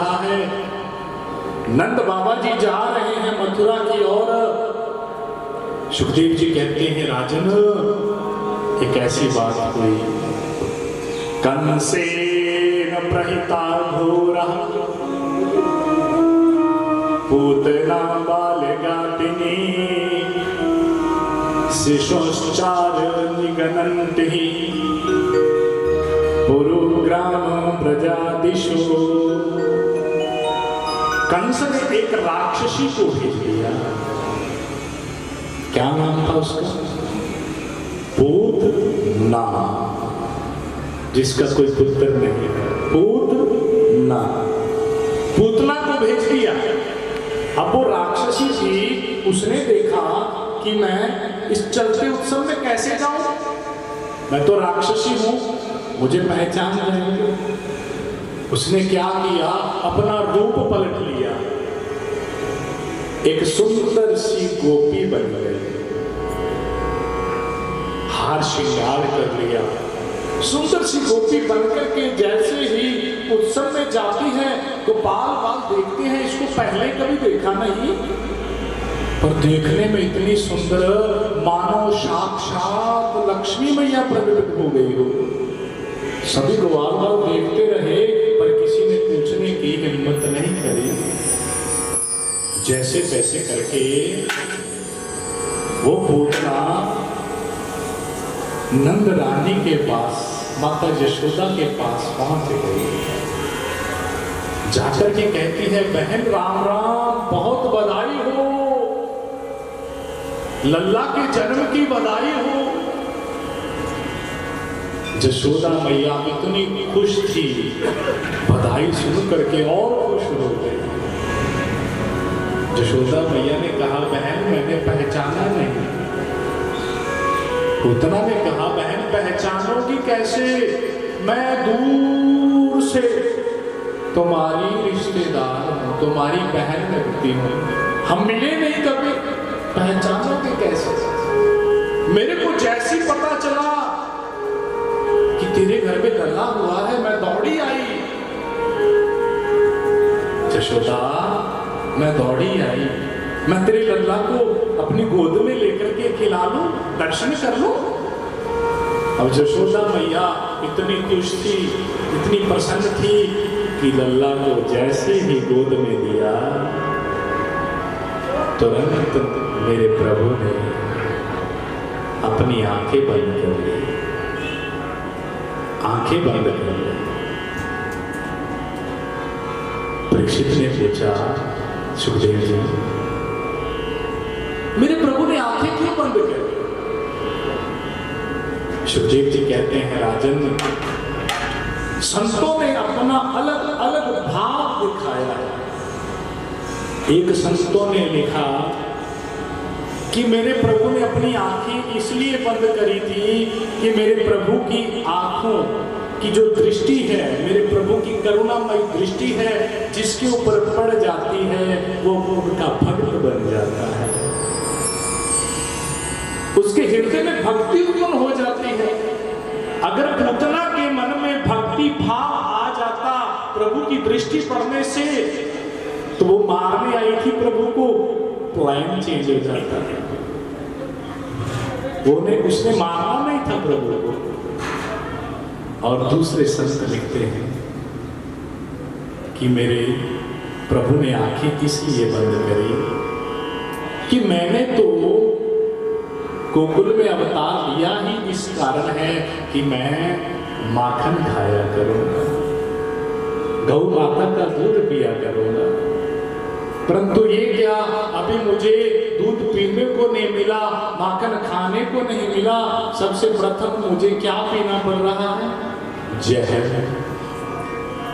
रहा है। नंद बाबा जी जा रहे हैं मथुरा की ओर। सुखदेव जी कहते हैं राजन एक ऐसी बात हुई, कंसेन प्रहिता घोरा पूतना बालगाटिनी शिशोश्चार निगनन्ति पुरुग्राम प्रजादिशो। कंस ने एक राक्षसी को भेज दिया। क्या नाम था उसका? पूतना, जिसका कोई पुत्र नहीं है। पूतना, पूतना को भेज दिया। अब वो राक्षसी थी, उसने देखा कि मैं इस चलते उत्सव में कैसे जाऊं, मैं तो राक्षसी हूं, मुझे पहचान नहीं। उसने क्या किया, अपना रूप पलट लिया, एक सुंदर सी गोपी बन गई, हार श्रृंगार कर लिया। सुंदर सी गोपी बनकर के जैसे ही उत्सव में जाती है तो बाल बाल देखते हैं, इसको पहले कभी देखा नहीं, पर देखने में इतनी सुंदर मानो साक्षात लक्ष्मी मैया प्रकट हो गई हो। सभी को बाल बाल देखते रहे पर किसी ने पूछने की हिम्मत नहीं करी। जैसे तैसे करके वो पूतना नंद रानी के पास, माता यशोदा के पास पहुंच गई। जाकर के कहती है, बहन राम राम, बहुत बधाई हो, लल्ला के जन्म की बधाई हो। यशोदा मैया इतनी खुश थी, बधाई सुन करके और खुश हो गई। यशोदा मैया ने कहा, बहन मैंने पहचाना नहीं। पूतना ने कहा, बहन पहचानोगी कैसे, मैं दूर से तुम्हारी रिश्तेदार हूं, तुम्हारी बहन लगती हूं, हम मिले नहीं कभी, पहचानोगे कैसे। मेरे को जैसी पता चला कि तेरे घर में लल्ला हुआ है, मैं दौड़ी आई। यशोदा, मैं दौड़ी आई, मैं तेरे लल्ला को अपनी गोद में लेकर के खिला लूं, दर्शन कर लूं। अब यशोदा मैया इतनी खुश थी, इतनी प्रसन्न थी कि लल्ला को जैसे ही गोद में दिया, तुरंत मेरे प्रभु ने अपनी आंखें बंद कर ली, आंखें बंद कर ली। परीक्षित ने पूछा, सुखदेव जी मेरे प्रभु ने आंखें क्यों बंद कर दी? सुखदेव जी कहते हैं, राजन संतों ने अपना अलग अलग भाव दिखाया है। एक संतों ने लिखा कि मेरे प्रभु ने अपनी आंखें इसलिए बंद करी थी कि मेरे प्रभु की आंखों की जो दृष्टि है, मेरे प्रभु की करुणामयी दृष्टि है, जिसके ऊपर पड़ जाती है वो उनका भक्त बन जाता है, उसके हृदय में भक्ति उत्पन्न हो जाती है। अगर पूतना के मन में भक्ति भाव आ जाता प्रभु की दृष्टि पड़ने से, तो वो मारने आई थी प्रभु को, प्लान चेंज हो जाता है। उसने मारना नहीं था प्रभु को। और दूसरे संत लिखते हैं कि मेरे प्रभु ने आंखें इसलिए बंद करी कि मैंने तो गोकुल में अवतार लिया ही इस कारण है कि मैं माखन खाया करूंगा, गौ माता का दूध पिया करूंगा, परंतु ये क्या, अभी मुझे दूध पीने को नहीं मिला, माखन खाने को नहीं मिला, सबसे प्रथम मुझे क्या पीना पड़ रहा है? जहर।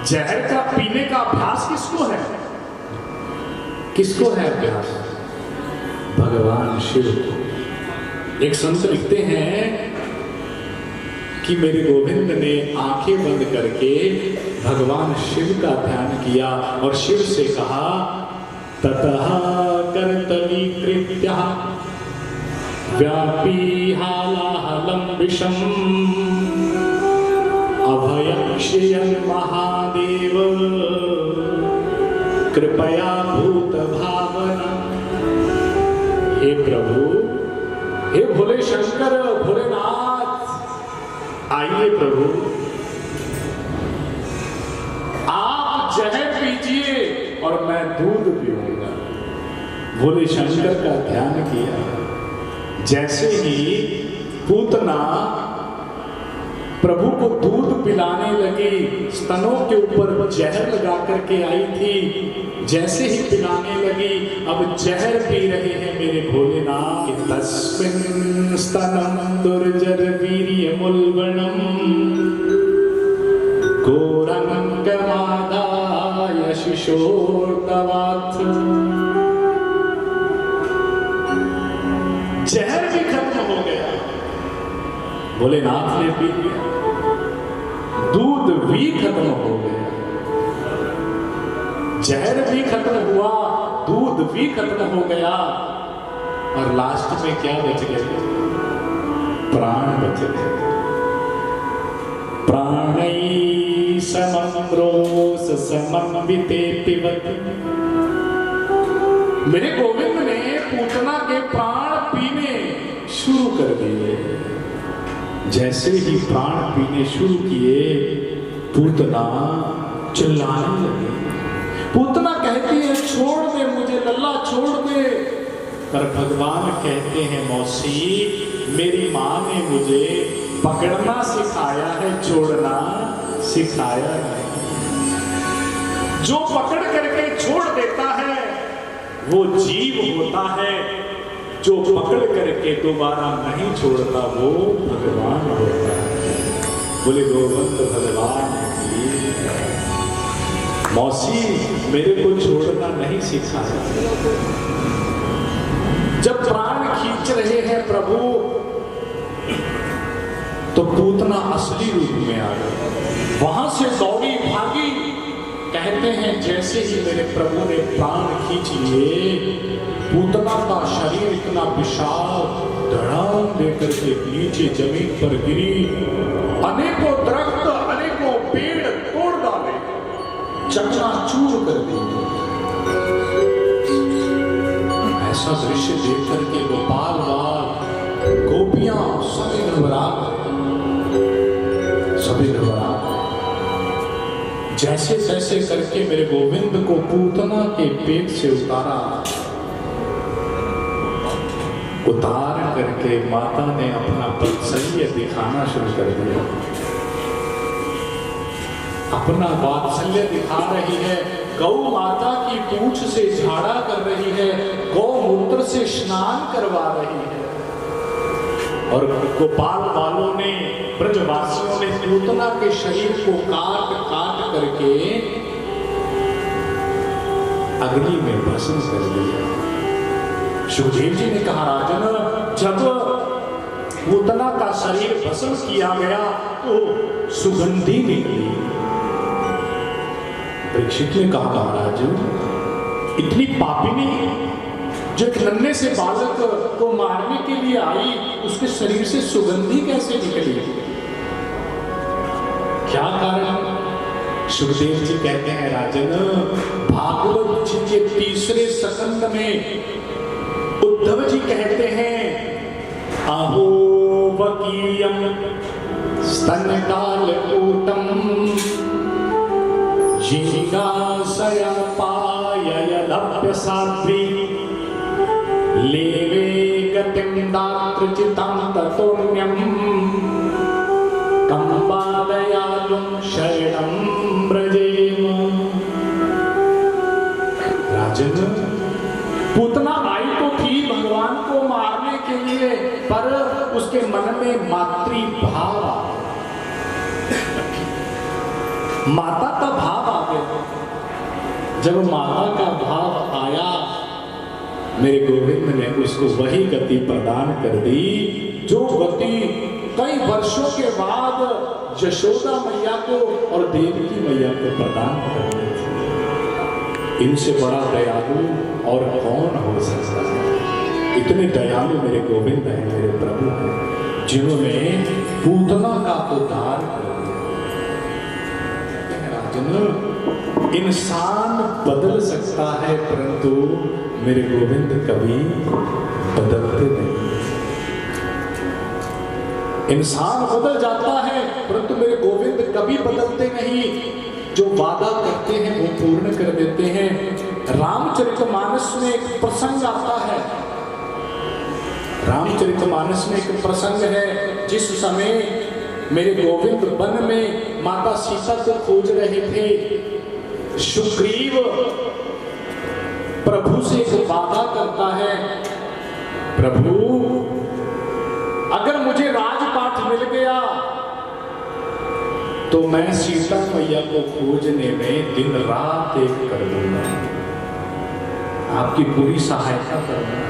जहर का पीने का अभ्यास किसको है? किसको है अभ्यास? भगवान शिव को। एक संत लिखते हैं कि मेरे गोविंद ने आंखें बंद करके भगवान शिव का ध्यान किया और शिव से कहा, ततः कर्तवी कृत्यः व्यापी हालाहलम विषम अभयक्षयन् महादेव कृपया भूत भावना। हे प्रभु, हे भोले शंकर, भोलेनाथ, आइए प्रभु, आप जहर पीजिए और मैं दूध पीऊंगा। भोले शंकर का ध्यान किया। जैसे ही पूतना प्रभु को दूध पिलाने लगी, स्तनों के ऊपर जहर लगा करके आई थी, जैसे ही पिलाने लगी, अब जहर पी रहे हैं मेरे भोलेनाथ। तस्मिन् स्तनम दुर्जर वीर्यमुल्बणम घोरंगमादाय शिशोर्तवात्। जहर भी खत्म हो गया, भोलेनाथ ने पी लिया, दूध भी खत्म हो गया, जहर भी खत्म हुआ, दूध भी खत्म हो गया, और लास्ट में क्या बच गया? प्राण बच गए। प्राणै समं रोष समं विते पिबति। मेरे गोविंद ने पूतना के प्राण पीने शुरू कर दिए। जैसे ही प्राण पीने शुरू किए, पूतना चिल्लाने लगी। पूतना कहती है छोड़ दे मुझे लल्ला, छोड़ दे। पर भगवान कहते हैं मौसी, मेरी माँ ने मुझे पकड़ना सिखाया है, छोड़ना सिखाया नहीं। जो पकड़ करके छोड़ देता है वो जीव होता है, जो पकड़ करके दोबारा नहीं छोड़ता वो भगवान होता है। बोले गोविंद भगवान की। मौसी, मेरे को छोड़ना नहीं सिखाया। जब प्राण खींच रहे हैं प्रभु, तो पूतना असली रूप में आ गई, वहां से दौड़ी भागी। कहते हैं जैसे ही मेरे प्रभु ने प्राण खींच लिए, पूतना का शरीर इतना विशाल धड़ाम देकर के नीचे जमीन पर गिरी। अनेकों दरख्त, अनेकों पेड़ तोड़ डाले, चकनाचूर कर दिए। ऐसा दृश्य देख करके गोपाल बाल गोपियां सभी घबरा गए, सभी घबरा गए। जैसे तैसे करके मेरे गोविंद को पूतना के पेट से उतारा। उतार करके माता ने अपना वात्सल्य दिखाना शुरू कर दिया। अपना वात्सल्य दिखा रही है, गौ माता की पूंछ से झाड़ा कर रही है, गौमूत्र से स्नान करवा रही है। और गोपाल बालों ने, ब्रजवासियों ने पूतना के शरीर को काट काट करके अग्नि में भस्म कर दिया। सुखदेव जी ने कहा, राजन, जब पूतना का शरीर भस्म किया गया तो सुगंधी निकली। परीक्षित ने कहा, महाराज, इतनी पापिनी जो एक नन्हे से बालक को मारने के लिए आई, उसके शरीर से सुगंधी कैसे निकली? क्या कारण? सुखदेव जी कहते हैं, राजन, भागवत जी के तीसरे स्कंद में उद्धव जी कहते हैं, अहो वकीयम स्तनकालकूटम जिज्ञासया पाययलभ्य साध्वी लेवे गतिं दातृचितां ततोऽन्यं कंबादयालुं शरणं व्रजेम। राजन, पूतना आई तो थी भगवान को मारने के लिए, पर उसके मन में मातृ भाव आ गया, माता का भाव आ गया। जब माता का भाव आया, मेरे गोविंद ने उसको वही गति प्रदान कर दी जो गति कई वर्षों के बाद यशोदा मैया को और देवकी मैया को प्रदान कर दी थी। इनसे बड़ा दयालु और कौन हो सकता है? इतने दयालु मेरे गोविंद हैं, मेरे प्रभु हैं, जिन्होंने पूतना का उद्धार कर दिया। राजन, इंसान बदल सकता है परंतु मेरे गोविंद कभी बदलते नहीं। इंसान बदल जाता है परंतु मेरे गोविंद कभी बदलते नहीं। जो वादा करते हैं वो पूर्ण कर देते हैं। रामचरितमानस में एक प्रसंग आता है, रामचरितमानस में एक प्रसंग है जिस समय मेरे गोविंद वन में माता सीता को खोज रहे थे। सुग्रीव प्रभु से एक वादा करता है, प्रभु अगर मुझे राजपाट मिल गया तो मैं सीता मैया को खोजने में दिन रात एक कर दूंगा, आपकी पूरी सहायता करूंगा।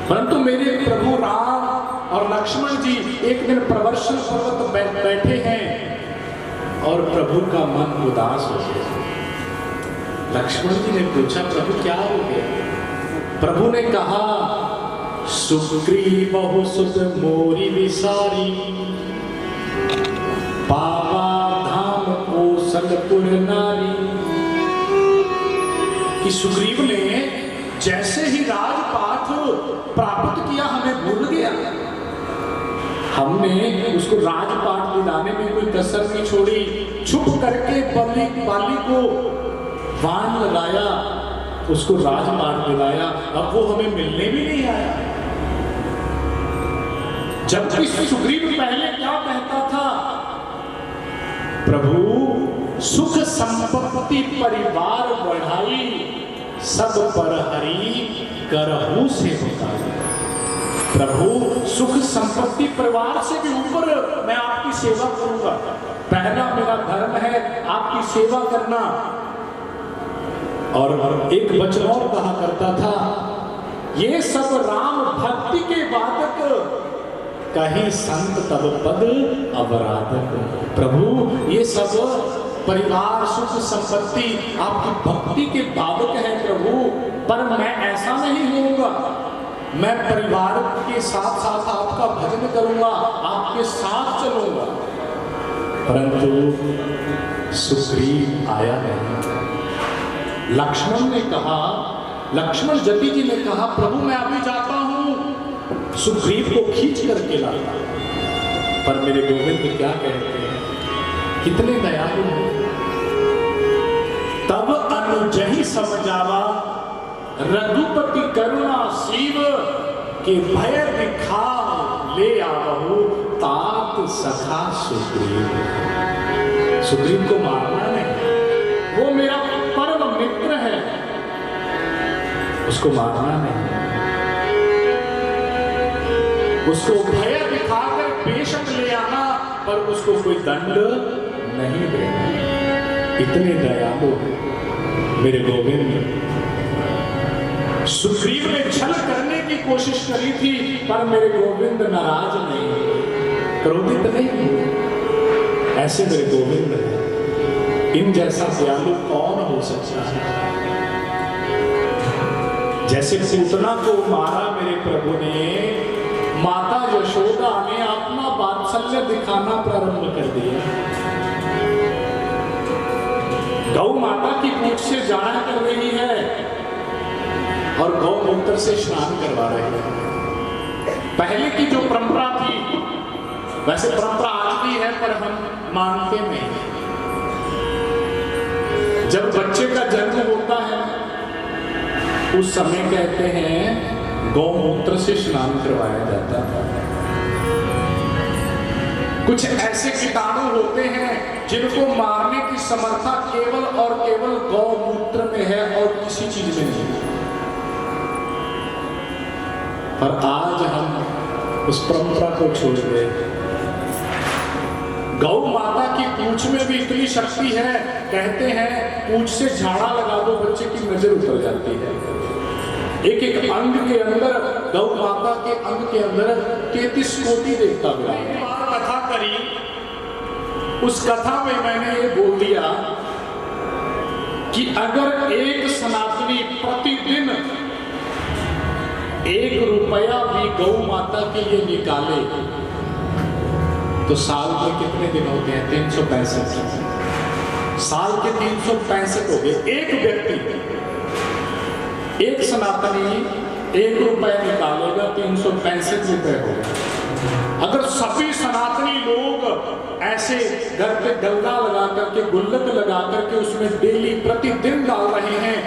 परंतु मेरे प्रभु राम और लक्ष्मण जी एक दिन प्रवर्षण पर्वत बैठे हैं और प्रभु का मन उदास हो गया। लक्ष्मण जी ने पूछा, प्रभु क्या हो गया? प्रभु ने कहा, सुग्रीव बहु सुत मोरी विसारी, पावा धाम कौशलपुर नारी। कि सुग्रीव ने जैसे ही राजपाट प्राप्त किया हमें भूल गया। हमने उसको राजपाट दिलाने में कोई कसर नहीं छोड़ी। छुप करके बाली को वान लगाया, उसको राजपाट दिलाया। अब वो हमें मिलने भी नहीं आया। जबकि सुग्रीव पहले क्या कहता था, प्रभु सुख संपत्ति परिवार बढ़ाई, सब पर हरि करहु सेवकाई। प्रभु सुख संपत्ति परिवार से भी ऊपर मैं आपकी सेवा करूंगा। पहला मेरा धर्म है आपकी सेवा करना। और एक वचन और कहा करता था, ये सब राम भक्ति के वादक, कहीं संत तब पद अवराधक। प्रभु ये सब परिवार सुख संपत्ति आपकी भक्ति के बाबक है प्रभु, पर मैं ऐसा नहीं होऊंगा। मैं परिवार के साथ साथ आपका भजन करूंगा, आपके साथ चलूंगा। परंतु सुग्रीव आया नहीं। लक्ष्मण ने कहा, लक्ष्मण जति जी ने कहा, प्रभु मैं अभी जाता हूं, सुग्रीव को खींच करके लाता। पर मेरे गोविंद क्या कहते हैं, कितने दयालु हैं। तब अनुजहि समझावा, रघुपति करुणा शिव, के भय दिखा ले आवहु, तात सखा सुग्रीव। सुग्रीव को मारना नहीं, वो मेरा परम मित्र है, उसको मारना नहीं। उसको भय दिखाकर बेशक ले आना, पर उसको कोई दंड नहीं देना। इतने दयालु मेरे गोविंद। सुग्रीव ने छल करने की कोशिश करी थी, पर मेरे गोविंद नाराज नहीं, क्रोधित नहीं। ऐसे मेरे गोविंद हैं। इन जैसा दयालु कौन हो सकता है? जैसे पूतना को मारा मेरे प्रभु ने, माता यशोदा ने अपना वात्सल्य दिखाना प्रारंभ कर दिया। गौ माता की पूंछ से जाया कर रही है और गौमूत्र से स्नान करवा रहे हैं। पहले की जो परंपरा थी, वैसे परंपरा आज भी है पर हम मानते नहीं। जब बच्चे का जन्म होता है उस समय कहते हैं गौमूत्र से स्नान करवाया जाता था। कुछ ऐसे कीटाणु होते हैं जिनको मारने की समर्था केवल और केवल गौमूत्र में है और किसी चीज में नहीं। पर आज हम उस परंपरा को छोड़ गए। गौ माता की पूंछ में भी इतनी शक्ति है, कहते हैं पूंछ से झाड़ा लगा दो बच्चे की नजर उतर जाती है। एक एक अंग के अंदर, गौ माता के अंग के अंदर 33 कोटि देवता विराजमान। कथा करी, उस कथा में मैंने ये बोल दिया कि अगर एक सनातनी प्रतिदिन 1 रुपया भी गौ माता के लिए निकाले तो साल में कितने दिन होते हैं? 365। साल के 365 हो गए। एक व्यक्ति, एक सनातनी 1 रुपए निकालेगा, 365 रुपए हो गए। अगर सभी सनातनी लोग ऐसे घर पे गल्ला लगा करके, गुल्लक लगा करके उसमें डेली प्रतिदिन डाल रहे हैं,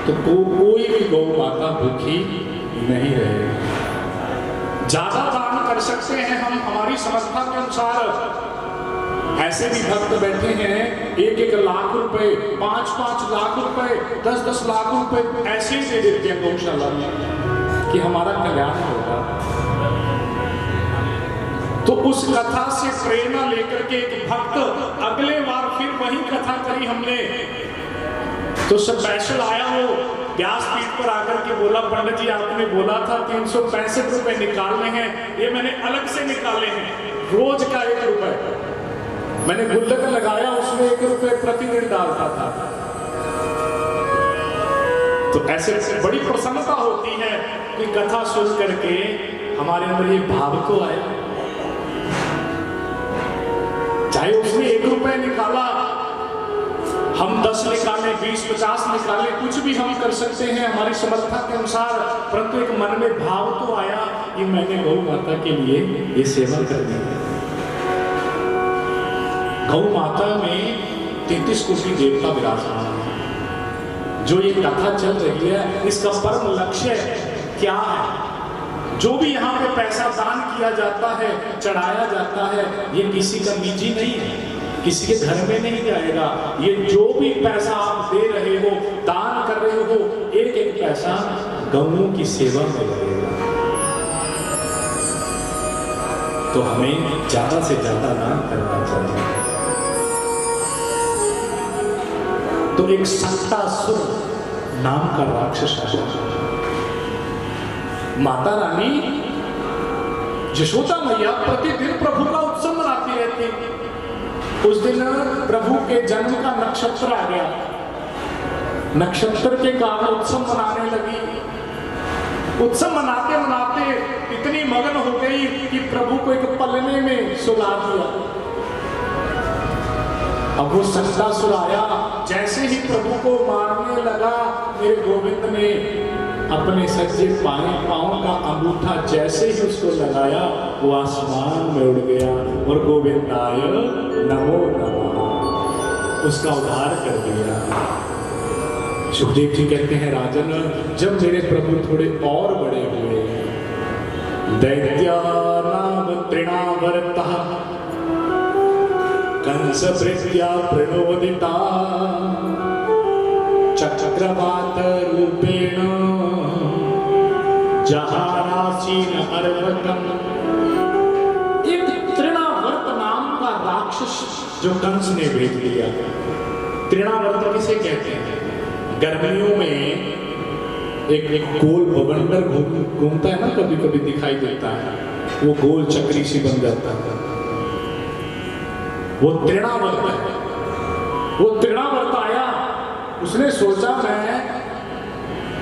तो कोई भी गौ माता भूखी नहीं रहेगी। ज्यादा दान कर सकते हैं हम हमारी समर्था के अनुसार। ऐसे भी भक्त बैठे हैं 1-1 लाख रुपए, 5-5 लाख रुपए, 10-10 लाख रुपए ऐसे ही दे देते हैं गौशाला में कि हमारा कल्याण होगा। तो उस कथा से प्रेरणा लेकर के एक भक्त अगले बार फिर वही कथा करी हमने, तो स्पेशल आया वो व्यासपीठ पर आकर के बोला, पंडित जी आपने बोला था 365 रुपए निकालने हैं, ये मैंने अलग से निकाले हैं, रोज का 1 रुपए मैंने गुल्लक लगाया, उसमें 1 रुपए प्रतिदिन डालता था। तो ऐसे बड़ी प्रसन्नता होती है कि कथा सुन करके हमारे अंदर ये भाव तो आया। चाहे उसने 1 रुपए निकाला, हम 10 निकाले, 20-50 निकाले, कुछ भी हम कर सकते हैं हमारी समर्था के अनुसार, परंतु एक मन में भाव तो आया कि मैंने गौ माता के लिए ये सेवा करनी है। गौ माता में 33 कोटि देवता विराजमान है। जो ये कथा चल रही है, इसका परम लक्ष्य क्या है? जो भी यहाँ पे पैसा दान किया जाता है, चढ़ाया जाता है, ये किसी का निजी नहीं है, किसी के घर में नहीं जाएगा। ये जो भी पैसा आप दे रहे हो, दान कर रहे हो, 1-1 पैसा गौओं की सेवा में लगेगा। तो हमें ज्यादा से ज्यादा दान करना चाहिए। तो एक सक्तासुर नाम का राक्षस आया। माता रानी यशोदा मैया प्रतिदिन प्रभु का उत्सव मनाती रहती। उस दिन प्रभु के जन्म का नक्षत्र आ गया, नक्षत्र के कारण उत्सव मनाने लगी। उत्सव मनाते मनाते इतनी मगन हो गई कि प्रभु को एक पलने में सुला दिया। अब वो सक्तासुर आया, जैसे ही प्रभु को मारने लगा, मेरे गोविंद ने अपने सज्जे पांव का अंगूठा जैसे ही उसको लगाया, वो आसमान में उड़ गया और गोविंदाय नमो नमः उसका उद्धार कर दिया। सुखदेव जी कहते हैं, राजन जब मेरे प्रभु थोड़े और बड़े हुए, दैत्यानाम तृणावर्तः कंस भृत्या प्रणोदिता चक्रवात रूपेण जहारासीन अर्वकम। एक तृणावर्त नाम का राक्षस जो कंस ने भेज दिया। तृणावर्त किसे कहते हैं? गर्मियों में एक गोल बवंडर घूमता है ना, कभी कभी दिखाई देता है, वो गोल चक्री सी बन जाता है, वो तृणावर्त है। वो तृणावर्त आया, उसने सोचा मैं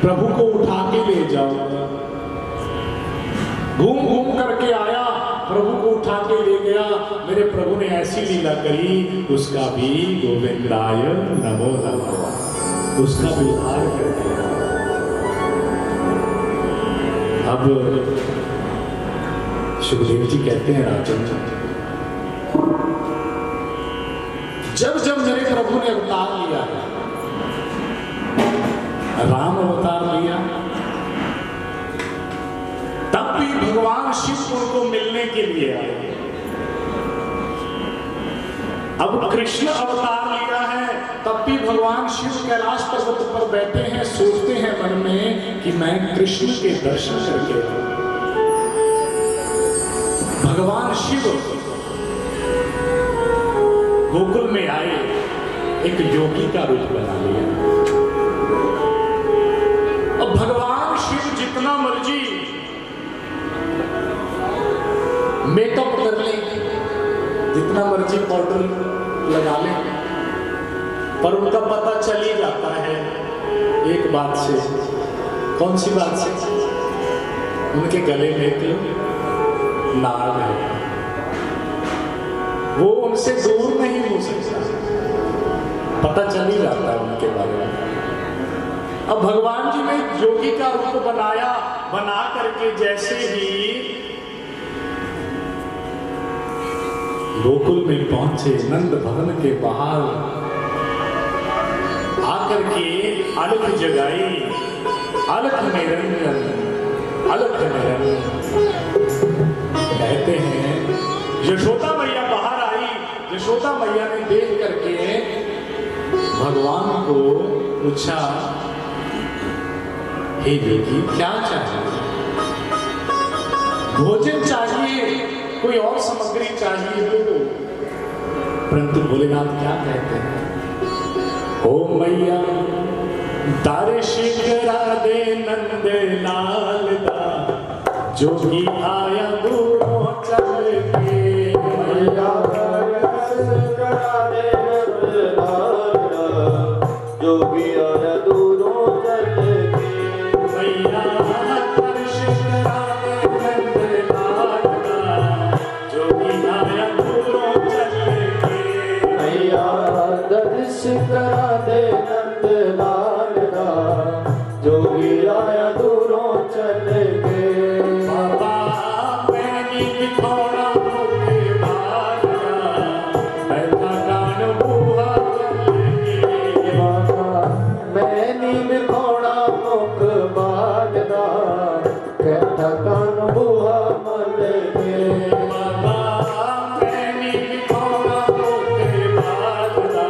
प्रभु को उठा के ले जाऊंगा। घूम घूम करके आया, प्रभु को उठा के ले गया। मेरे प्रभु ने ऐसी लीला करी, उसका भी गोविंदाय नमो नमः उसका भी उद्धार कर दिया। अब सुखदेव जी कहते हैं, राजन जब जब मेरे प्रभु ने अवतार लिया, राम अवतार लिया, तब भी भगवान शिव उनको मिलने के लिए आए। अब कृष्ण अवतार लिया है, तब भी भगवान शिव कैलाश पर्वत पर बैठे हैं, सोचते हैं मन में कि मैं कृष्ण के दर्शन करके आऊं। भगवान शिव गोकुल में आए, एक योगी का रूप बना लिया। अब भगवान शिव जितना मर्जी मेकअप कर ले, जितना मर्जी पाउडर लगा ले, पर उनका पता चल ही जाता है एक बात से। कौन सी बात से? उनके गले में एक नाग है, वो उनसे दूर नहीं हो सकता। पता चल ही जाता है उनके बारे में। अब भगवान जी ने योगी का रूप बनाया, बना करके जैसे ही गोकुल में पहुंचे, नंद भवन के बाहर आकर के अलख जगाई, अलख निरंजन, अलख निरंजन। कहते हैं यशोदा मैया बाहर आई, यशोदा मैया ने देख करके भगवान को पूछा, हे देवी क्या चाहिए? भोजन चाहिए, कोई और सामग्री चाहिए तो? परंतु भोलेनाथ क्या कहते हैं, ओ मैया दर्शन करा दे नंद लाल दा, जोगी आया दूरों चल के। मैया दर्शन करा दे नंद लाल दा, जोगी आया दूरों चल के। मैया दर्शन करा दे नंद लाल दा, जोगी आया दूरों चल के। मैया दर्शन करा दे नंद लाल दा, जोगी आया दूरों चल के। बाबा मैं नी थोड़ा मुझे भागा, बैठा गान बुआ के। बाबा मैं नी थोड़ा मुख बागदा, कैठा कान बुआ मल के। बाबा मैं नी थोड़ा मुझे भागा,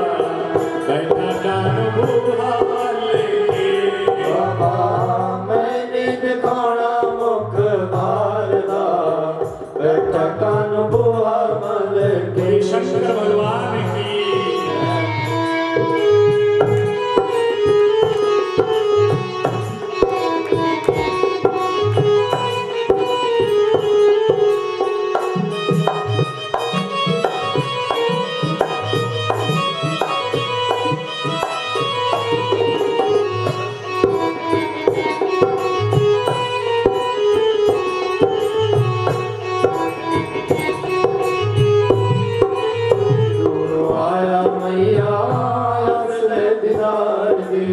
बैठा गान बुआ के। बाबा मैंने दिखाना मुख भारदा, बैठा कान बुआ मल के। शंकर भगवान की दूर आया मैया असले दीदार दी,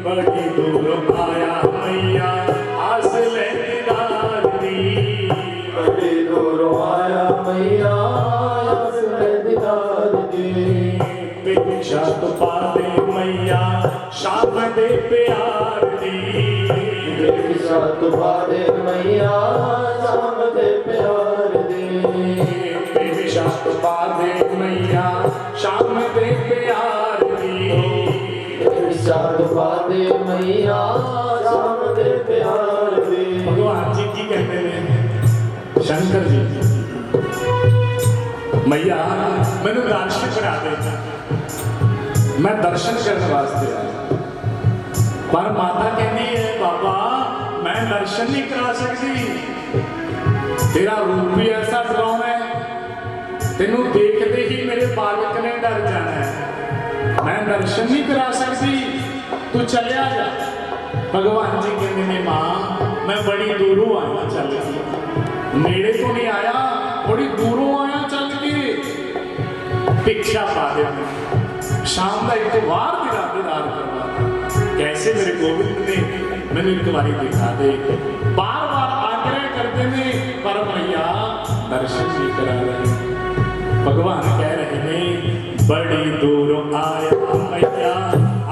बड़ी दूर आया मैया असले दीदार दी। बड़ी दूर आया मैया असले दीदार दी। भिक्षा तो पादे मैया शाम दे प्यार दी। भिक्षा तो पादे मैया शाम दे प्यार दी। भिक्षा तो पादे मैया शाम दे प्यार दी। साध पादे मैया शाम दे प्यार दी। भगवान जी की कहते हैं शंकर जी, मैया मैंने दर्शन करा दे, मैं दर्शन करने वास्ते आया। पर माता कहती है बाबा मैं दर्शन नहीं करा सकती, तेरा रूप भी ऐसा डरावना है, तेनू देखते ही मेरे बालक ने डर जाना है, मैं दर्शन नहीं करा सकती, तू चलिया जा। भगवान जी कहते ने मां मैं बड़ी दूरों आया चल के, नेड़े तो नहीं आया, बड़ी दूरों आया चल के। भिक्षा पा दे, शाम का एक बार दीदार करवा दे। कैसे मेरे गोविंद ने मैंने एक बारी दिखा दे। बार बार आग्रह करते ने पर मैया दर्शन नहीं करा रहे। भगवान कह रहे ने बड़ी दूरों आया मैया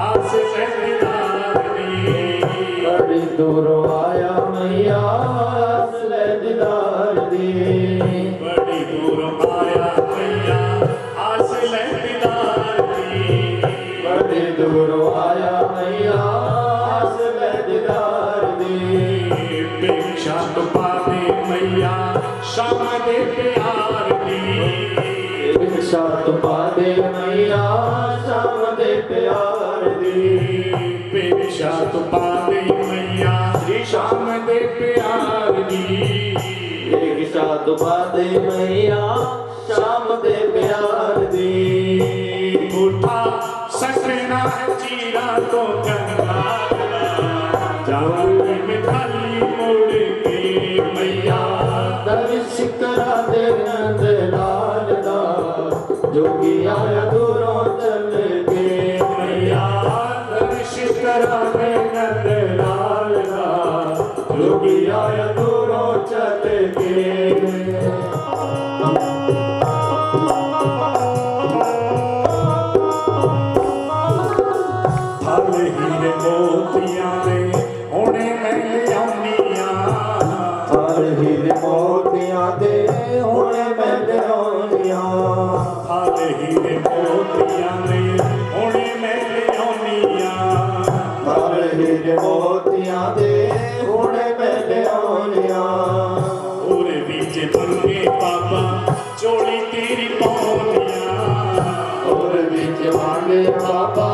आस में दीदार दी। बड़ी दूरों आया मैया असले दीदार दी। बड़ी दूरों आया मैया आस में दीदार दी। बड़ी दूरों आया मैया असले दीदार दी। भिक्षा तो पादे मैया शाम दे प्यार दी। भिक्षा तो पादे मैया शाम दे प्यार दी। भिक्षा तो पादे मैया शाम दे प्यार दी। भिक्षा तो पादे मैया शाम दे प्यार दी। उठा सकना है चीरा तो गंगा जाओ में खाली मुड़ के मैया दर्श करा दे नंद लाल दा, जोगी आया दूरों चल के। करा दे नंद लाल दा, जोगी आया दूरों चल के। फल हीरे मोतियां दे होने मैं लियानिया, फल हीरे मोतियां दे होने मैं लियानिया, फल हीरे मोतियां दे होने मैं लियानिया, फल हीरे मोतियां दे होने मैं लियानिया। और बीच मंगे बाबा चोली तेरी पौनिया, और बीच मांगे बाबा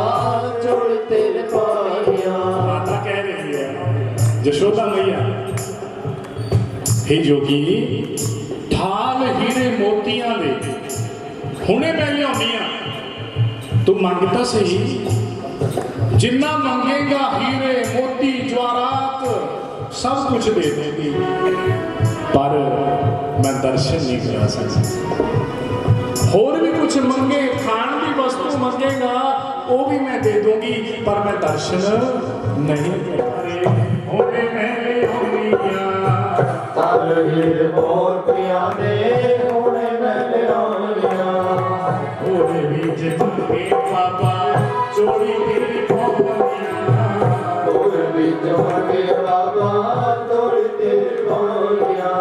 जोड़ तेरे पानिया। माता कह रही है यशोदा मैया, हे जोगी ढाल हीरे मोतियां दे हुणे मैं लियाउनिया, तू मंगता सही, जिन्ना मंगेगा हीरे मोती जवाहरात सब कुछ दे देगी, पर मैं दर्शन नहीं करा सकता। और भी कुछ मंगे, खान की वस्तु मंगेगा वो भी मैं दे दूंगी, पर मैं दर्शन नहीं करा। होने मैं लियाउनिया, फल हीरे मोतियां दे होने मैं लियानिया, और बीच मंगे बाबा चोरी तेरी पौनिया, और बीच मांगे बाबा जोड़ तेरे पानिया।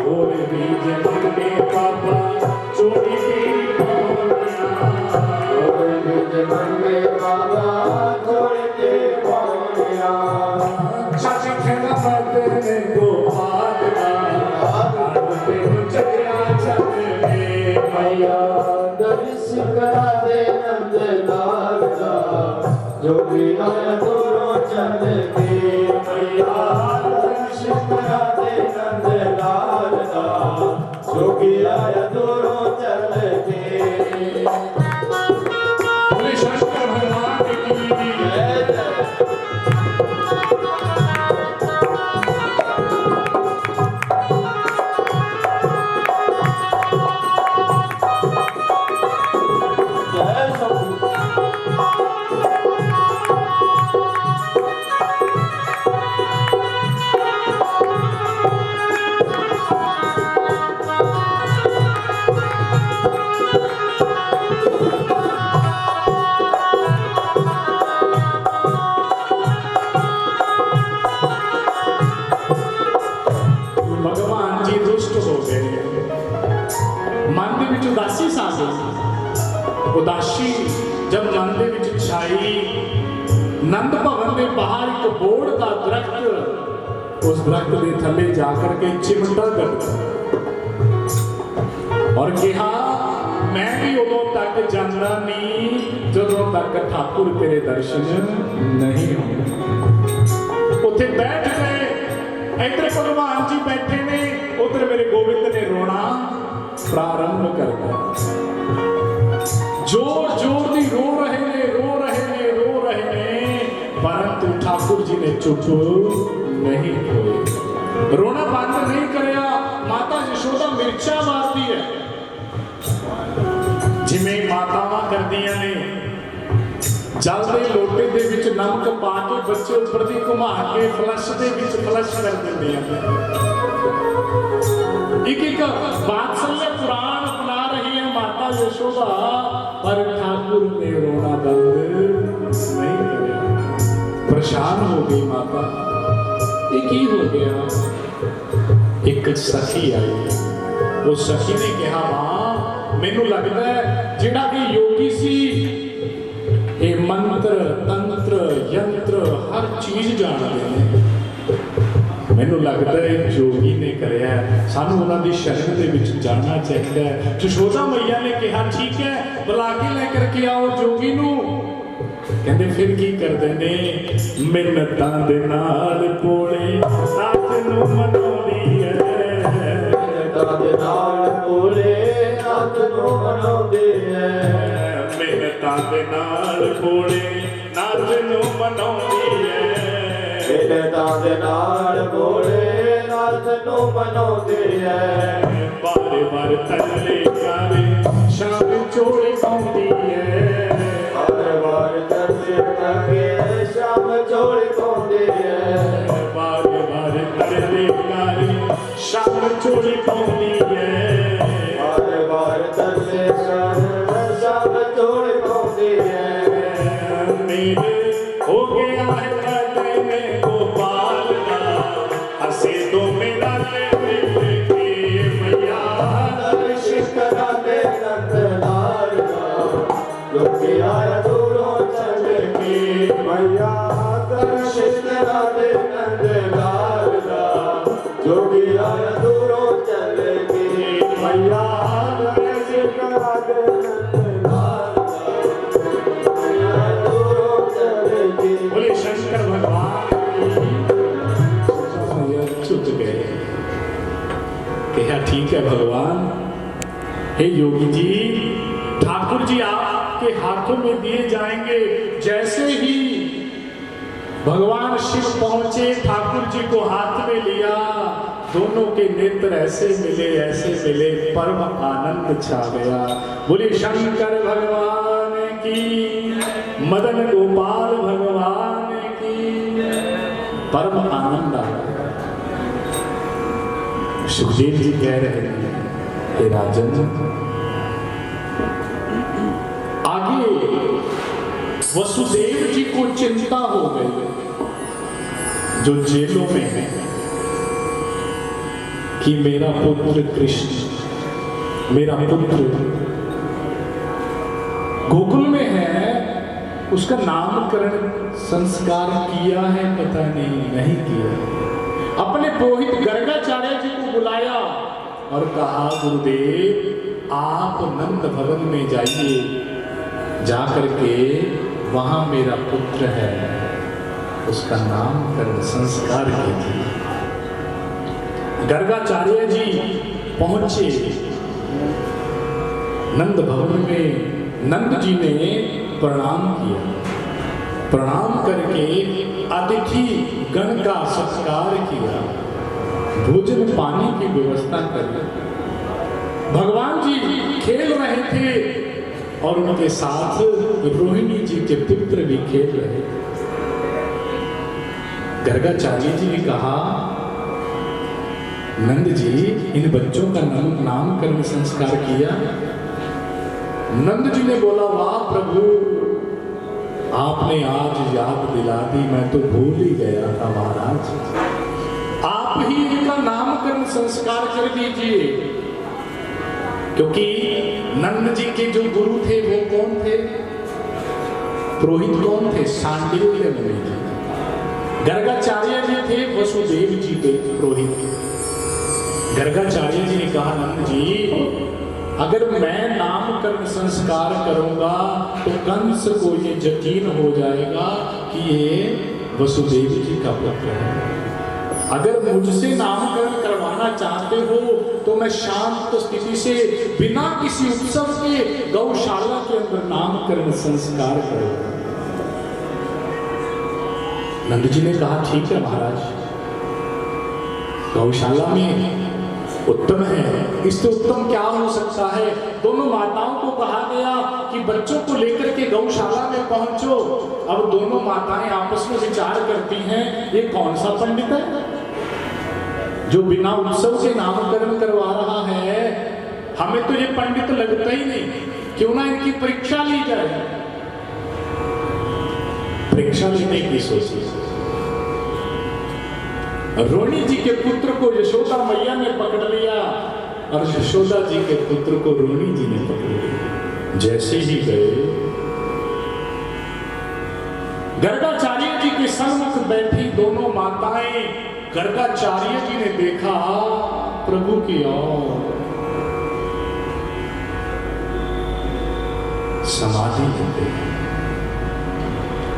और बीच मंगे बाबा चोरी तेरी पौनिया, और बीच मांगे बाबा जोड़ तेरे पानिया। चाची खेला तेरे गोपाल का, तेरे चलिया चल मैया दर्श करा दे नंद लाल दा, जोगी आया दूरों चल के। मैया दर्श करा दे नंद लाल दा, जोगी आया दूरों चल के। बोले शंकर भगवान की जय जय। जय शंभू। भगवान जी दुष्ट हो गए, मन ਦੇ ਵਿੱਚ ਉਦਾਸੀ ਛਾ ਗਈ। ਉਦਾਸੀ जब मन ਦੇ ਵਿੱਚ ਛਾਈ, नंद भवन ਦੇ ਬਾਹਰ ਇੱਕ ਬੋੜ ਦਾ ਦਰਖਤ, ਉਸ ਦਰਖਤ ਦੇ ਥੱਲੇ ਜਾ ਕਰਕੇ ਚਿਮਟਾ ਕਰਦਾ ਔਰ ਕਿਹਾ मैं भी उदों तक जाना नहीं जदों तक ठाकुर तेरे दर्शन नहीं होंगे। उत्थे बैठ गए, इधर भगवान जी बैठे ने, उधर मेरे गोविंद ने रोना प्रारंभ कर दिया। जोर जोर दी रो रहे ने, रो रहे ने, रो रहे ने, परंतु ठाकुर जी ने चुप नहीं हुए, रोना बंद नहीं करया। माता यशोदा मिर्चा मारती है जिमें मातावां करदियां ने, जल के लोटे दे विच नमक पा के बच्चे उपर दी घुमा के फ्लश दे विच फ्लश कर दिंदियां ने। एक एक वात्सल्य पुराण अपना रही है माता यशोदा, पर ठाकुर ने रोना बंद नहीं किया। परेशान हो गई माता, ये की हो गया। एक सखी आई, वो सखी ने कहा मां मैनू लगता है जिहड़ा कि योगी सी ये मंत्र तंत्र यंत्र हर चीज जानते हैं, मैनू लगता है जोगी ने कराया, सानू उन्हां दी शरण दे विच जाना चाहिए। यशोदा मैया ने कहा ठीक है बुला के लेकर के आओ जोगी नू। कहते फिर की करते ने, मिन्नतां दे नाल पोले नाथ नू मनाउंदी है, मिन्नतां दे नाल पोले नाथ नू मनाउंदी है, मिन्नतां दे नाल पोले नाथ नू मनाउंदी है, मिन्नतां दे नाल पोले नाथ नू मनाउंदी है। बार बार तल्ले करे शाम चोली पाउंदी है, बार बार तरसे करके शाम शाम जोड़ पाਉਂਦੇ ਐ बार बार तरले कारी शाम चोरी पाਉਂਦੀ है बार बार तरले कारी शाम जोड़ पाਉਂਦੇ ਐ मेरे हो गया है कहने गोपाल का हंसे तो मेरा मैया दर्शन करा दे नंदलाल का लोग आया दूरों चले के मैया दर्शन करा दे नंदलाल का जोगी आया दूरों चले के मैया दर्शन करा दे नंदलाल का मैया दूरों चले के बोले शंकर भगवान चुप गए कहा ठीक है भगवान। हे योगी जी ठाकुर जी आपके हाथों में दिए जाएंगे। जैसे ही भगवान शिव पहुंचे ठाकुर जी को हाथ में लिया दोनों के नेत्र ऐसे मिले परम आनंद छा गया। बोले शंकर भगवान की मदन गोपाल भगवान की परम आनंद आ गया। सुखदेव जी कह रहे हैं हे राजन आगे वसुदेव जी को चिंता हो गई जो जेलों में है कि मेरा पुत्र कृष्ण मेरा पुत्र गोकुल में है उसका नामकरण संस्कार किया है पता नहीं किया। अपने पुरोहित गर्गाचार्य जी को बुलाया और कहा गुरुदेव आप नंद भवन में जाइए जाकर के वहां मेरा पुत्र है उसका नामकरण संस्कार कीजिए। गर्गाचार्य जी पहुंचे नंद भवन में। नंद जी ने प्रणाम किया। प्रणाम करके अतिथि गण का सत्कार किया भोजन पानी की व्यवस्था करी। भगवान जी खेल रहे थे और उनके साथ रोहिणी जी के पुत्र भी खेल रहे थे। गर्गाचार्य जी ने कहा नंद जी इन बच्चों का नामकरण संस्कार किया। नंद जी ने बोला वाह प्रभु आपने आज याद दिला दी मैं तो भूल ही गया था महाराज आप ही इनका नामकरण संस्कार कर दीजिए। क्योंकि नंद जी के जो गुरु थे वो कौन थे पुरोहित कौन थे सांडिल्य मुनि जी। गर्गाचार्य जी थे वसुदेव जी के पुरोहित। गर्गाचार्य जी ने कहा नंद जी अगर मैं नामकरण संस्कार करूंगा तो कंस को ये यकीन हो जाएगा कि ये वसुदेव जी का पुत्र है। अगर मुझसे नामकरण करवाना चाहते हो तो मैं शांत स्थिति से बिना किसी उत्सव के गौशाला के अंदर नामकरण संस्कार करूंगा। नंद जी ने कहा ठीक है महाराज गौशाला में उत्तम है इससे उत्तम क्या हो सकता है। दोनों माताओं को कहा गया कि बच्चों को लेकर के गौशाला में पहुंचो। अब दोनों माताएं आपस में विचार करती हैं ये कौन सा पंडित है जो बिना उत्सव के नामकरण करवा रहा है। हमें तो ये पंडित लगता ही नहीं क्यों ना इनकी परीक्षा ली जाए। परीक्षा लेने की सोची। रोहिणी जी के पुत्र को यशोदा मैया ने पकड़ लिया और यशोदा जी के पुत्र को रोहिणी जी ने पकड़ लिया। जैसे ही गए गर्गाचार्य जी के सम्मुख बैठी दोनों माताएं गर्गाचार्य जी ने देखा प्रभु की ओर समाधि लग गई।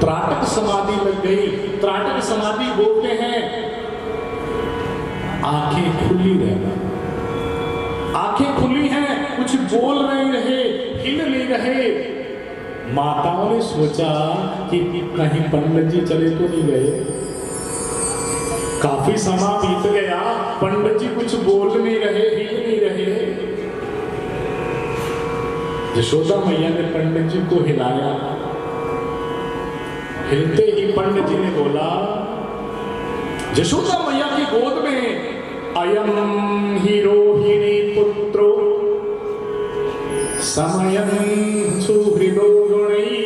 त्राटक समाधि लग गई। त्राटक समाधि बोलते हैं आंखें खुली रहना। आंखें खुली हैं कुछ बोल नहीं रहे हिल नहीं रहे। माताओं ने सोचा कि कहीं पंडित जी चले तो नहीं गए। काफी समय बीत गया पंडित जी कुछ बोल नहीं रहे हिल नहीं रहे। यशोदा मैया ने पंडित जी को हिलाया। हिलते ही पंडित जी ने बोला, यशोदा मैया की गोद में अयम ही रोहिणी पुत्रो समयं सुहृदो गुणैः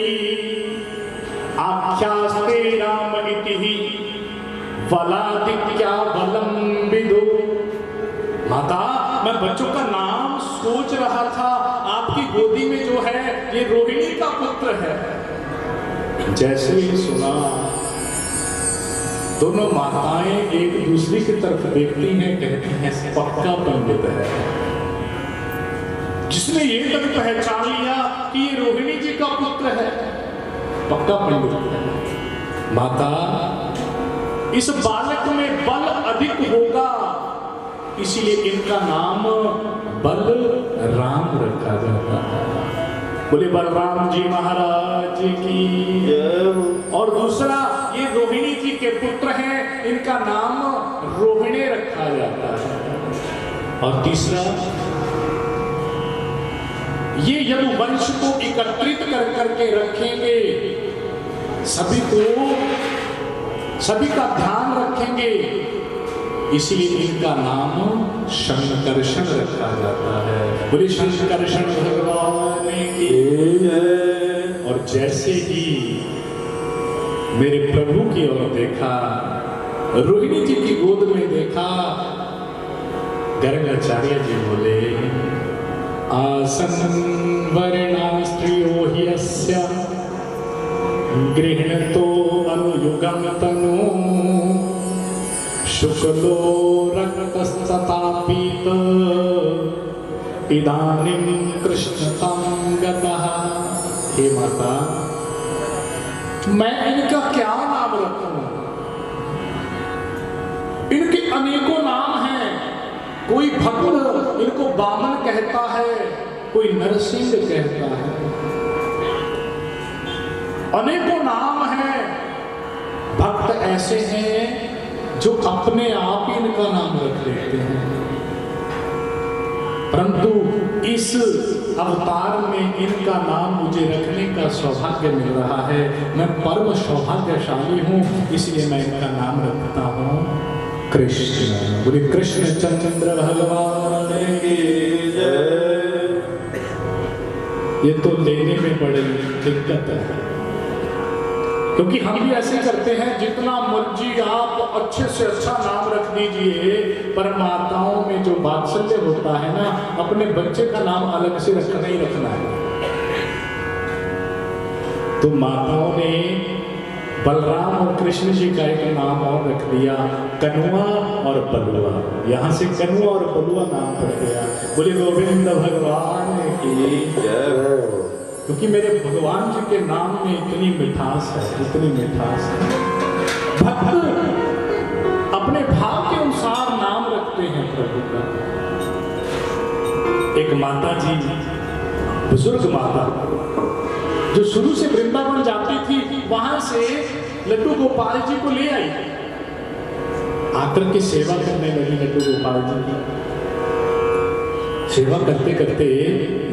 आख्यास्ते राम इति वलादित्या बलम विदु। माता, मैं बच्चों का नाम सोच रहा था, आपकी गोदी में जो है ये रोहिणी का पुत्र है। जैसे ही सुना, दोनों माताएं एक दूसरी की तरफ देखती हैं, कहती हैं पक्का पंडित है। जिसने ये तक पहचान लिया कि ये रोहिणी जी का पुत्र है, पक्का पंडित है। माता, इस बालक में बल अधिक होगा, इसीलिए इनका नाम बलराम रखा जाता है। बोले बलराम जी महाराज की। और दूसरा, ये रोहिणी जी के पुत्र हैं, इनका नाम रोहिणी रखा जाता है। और तीसरा, ये यदुवंश को एकत्रित कर करके रखेंगे, सभी का ध्यान रखेंगे, इसलिए इनका नाम शंकरषण रखा जाता है। बोले शंकरषण भगवान की। और जैसे ही मेरे प्रभु की ओर देखा, रोहिणी जी की गोद में देखा, गर्गाचार्य जी बोले, आसन वर्णा स्त्रियो हि अस्य गृह्णतो अनुयुगं तनु शुक्लो रक्तस्तथा पीत इदानीं कृष्णतं गतः। हे माता, मैं इनका क्या नाम रखूं? इनके अनेकों नाम हैं। कोई भक्त इनको बामन कहता है, कोई नरसिंह कहता है, अनेकों नाम हैं। भक्त ऐसे हैं जो अपने आप ही इनका नाम रख लेते हैं, परंतु इस अवतार में इनका नाम मुझे रखने का सौभाग्य मिल रहा है। मैं परम सौभाग्यशाली हूं, इसलिए मैं इनका नाम रखता हूं कृष्ण। बोले कृष्ण चंद्र भगवान की जय। ये तो लेने में बड़ी दिक्कत है, क्योंकि हम भी ऐसे करते हैं, जितना मर्जी आप अच्छे से अच्छा नाम रख दीजिए, पर माताओं में जो वात्सल्य होता है ना, अपने बच्चे का नाम अलग से रखना ही रखना है। तो माताओं ने बलराम और कृष्ण जी का एक नाम और रख दिया, कनुआ और बलुआ। यहाँ से कनुआ और बलुआ नाम पड़ गया। बोले गोविंद भगवान की जय। क्योंकि मेरे भगवान जी के नाम में इतनी मिठास है, इतनी मिठास है। भक्त अपने भाव के अनुसार नाम रखते हैं प्रभु का। एक माता जी, बुजुर्ग माता, जो शुरू से वृंदावन जाती थी, वहां से लड्डू गोपाल जी को ले आई, आकर के सेवा करने लगी। लड्डू गोपाल जी की सेवा करते करते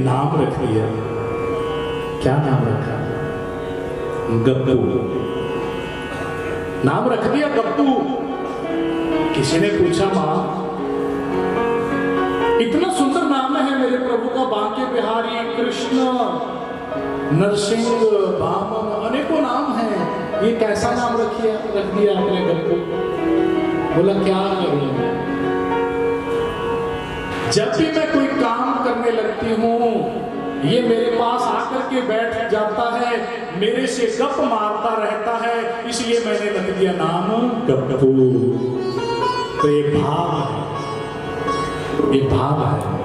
नाम रख दिया। क्या नाम रखा? गप्पू। नाम रख दिया गप्पू। किसी ने पूछा, मां इतना सुंदर नाम है मेरे प्रभु का, बांके बिहारी, कृष्ण, नरसिंह, बामन, अनेकों नाम हैं, ये कैसा नाम रख दिया आपने गप्पू? बोला क्या करूं, जब भी मैं कोई काम करने लगती हूं, ये मेरे पास आकर के बैठ जाता है, मेरे से गप मारता रहता है, इसलिए मैंने रख दिया नाम गप्पू। तो ये भाव है, ये भाव है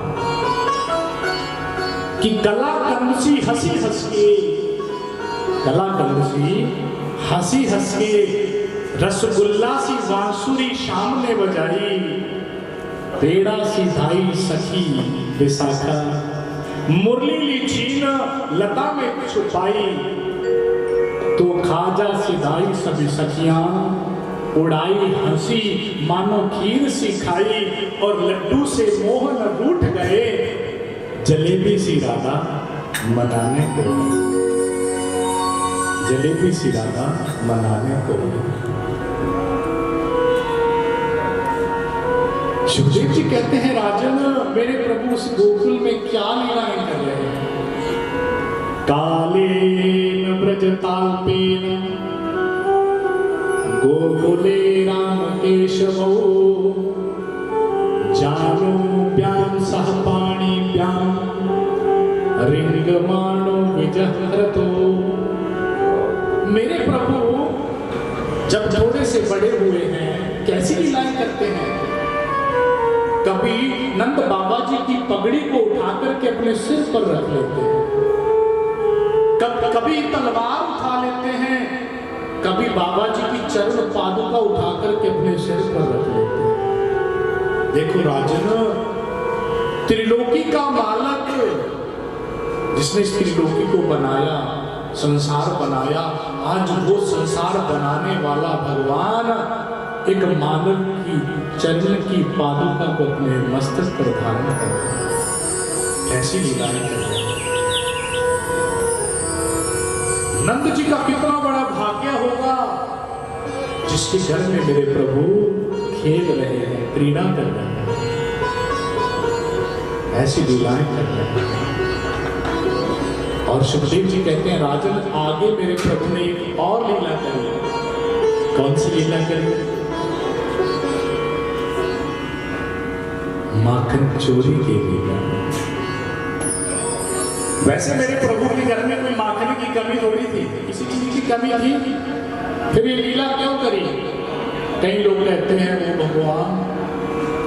कि कला कंसी हंसी हंस के, कला कंसी हंसी हंस के, रसगुल्ला सी बांसुरी शाम ने बजाई, पेड़ा सी धाई सखी विशाखा, मुरली ली छीन लता में छुपाई, तो खाजा सी धाई सभी सखियां, उड़ाई हंसी मानो खीर सी खाई, और लड्डू से मोहन रूठ गए, जलेबी सी राधा मनाने को। जलेबी सिराना मनाने को। सुखदेव जी कहते हैं राजन मेरे प्रभु उस गोकुल में क्या लीलाएं कर रहे हैं। कालेन ब्रजताल्पेन गोकुले राम केशवो जानुभ्यां सह पाणिभ्यां रिंगमाणो विजहरतो। मेरे प्रभु जब थोड़े से बड़े हुए हैं कैसी लीलाएं करते हैं। कभी नंद बाबा जी की पगड़ी को उठाकर के अपने सिर पर रख लेते हैं, कभी तलवार उठा लेते हैं, कभी बाबा जी की चरण पादुका उठाकर के अपने सिर पर रख लेते हैं। देखो राजन, त्रिलोकी का मालक जिसने इस त्रिलोकी को बनाया, संसार बनाया, आज वो संसार बनाने वाला भगवान एक मानव की चरण की पादुका को अपने मस्तक पर धारण करता है। ऐसी लीलाएं कर रहे हैं। नंद जी का कितना बड़ा भाग्य होगा जिसके घर में मेरे प्रभु खेल रहे हैं, क्रीड़ा कर रहे हैं, ऐसी लीलाएं कर रहे हैं। और सुखदेव जी कहते हैं राजन आगे मेरे प्रभु ने एक और लीला करी। कौन सी लीला करी? माखन चोरी की लीला। वैसे मेरे प्रभु के घर में कोई माखन की कमी थोड़ी थी, किसी चीज की कमी थी, फिर ये लीला क्यों करी? कई लोग कहते हैं वो भगवान